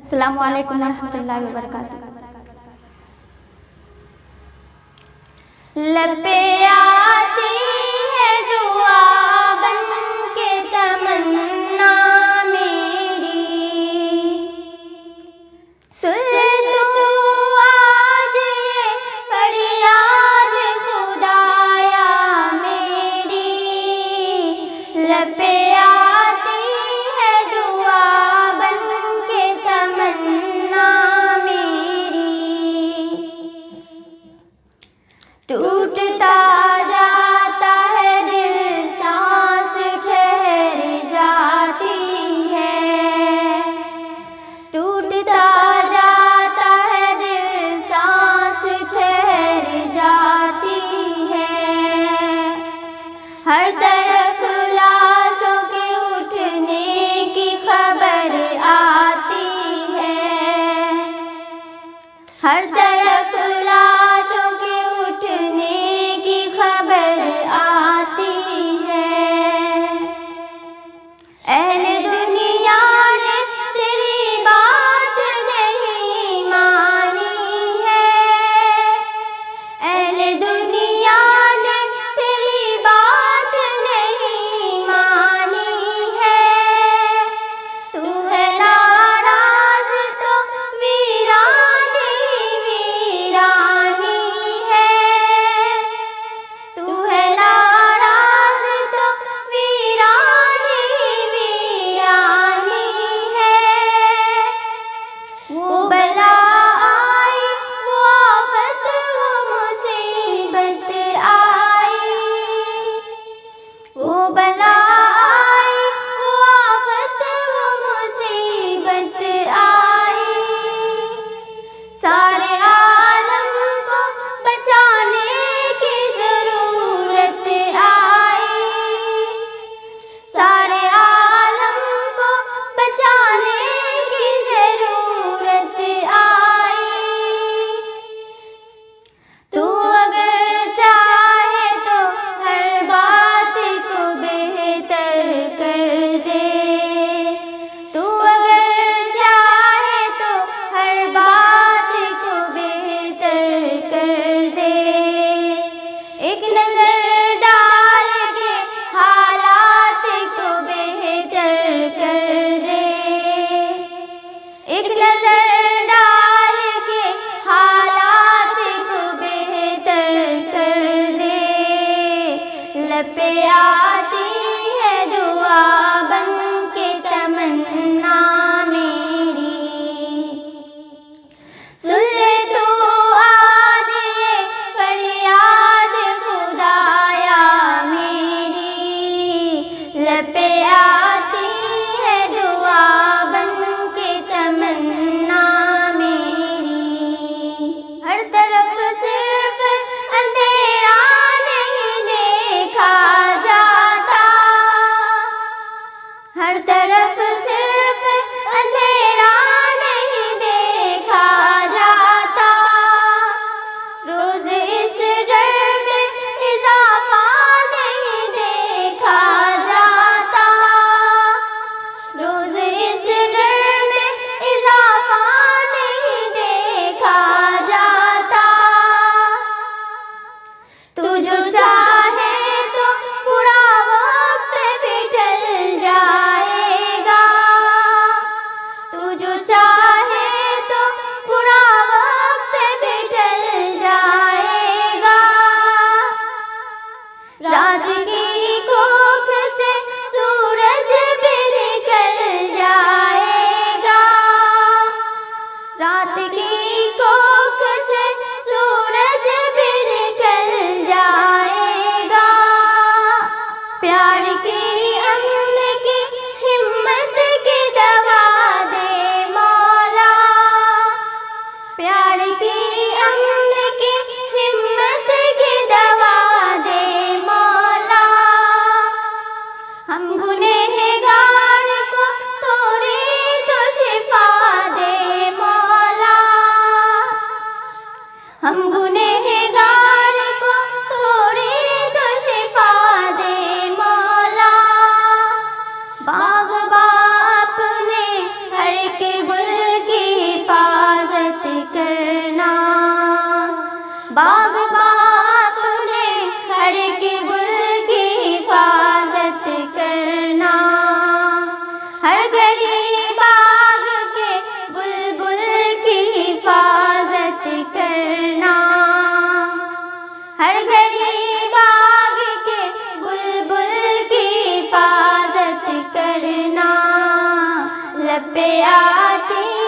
अस्सलामु अलैकुम रहमतुल्लाहि व बरकातुहू। लब पे आती है दुआ बन के तमन्ना मेरी, सुन तू आज ये फरियाद खुदाया मेरी। लब पे आती है दुआ बन के तमन्ना मेरी, टूटता जाता है दिल, सांस ठहर जाती है। टूटता जाता है दिल, सांस ठहर जाती है। हर तरफ लाशों के उठने की खबर आती है। हर तरफ लाशों के उठने की खबर आती है। अहले दुनिया ने तेरी बात नहीं मानी है। अहले दुनिया ने तेरी बात नहीं मानी है। तू है नाराज तो वीरानी वीरानी है। तू है नाराज तो वीरानी वीरानी है। वो बला आई, वो आफत, वो मुसीबत आई। वो बला आई, वो आफत, वो मुसीबत आई। सारे आलम को बचाने की ज़रूरत आई। सारे आलम को बचाने की ज़रूरत आई। तू अगर चाहे तो हर बात को बेहतर कर दे। तू अगर चाहे तो हर बात को बेहतर कर दे। एक नजर डाल के हालात को बेहतर कर दे। एक नजर डाल के हालात को बेहतर कर दे। लब पे आती है दुआ बन के तमन्ना मेरी, सुन ले तू आज ये फरियाद खुदाया मेरी। लब पे आती है दुआ बन के तमन्ना हर घड़ी बाग के बुलबुल की हिफाजत करना, हर घड़ी बाग के बुलबुल की हिफाजत करना। लब पे आती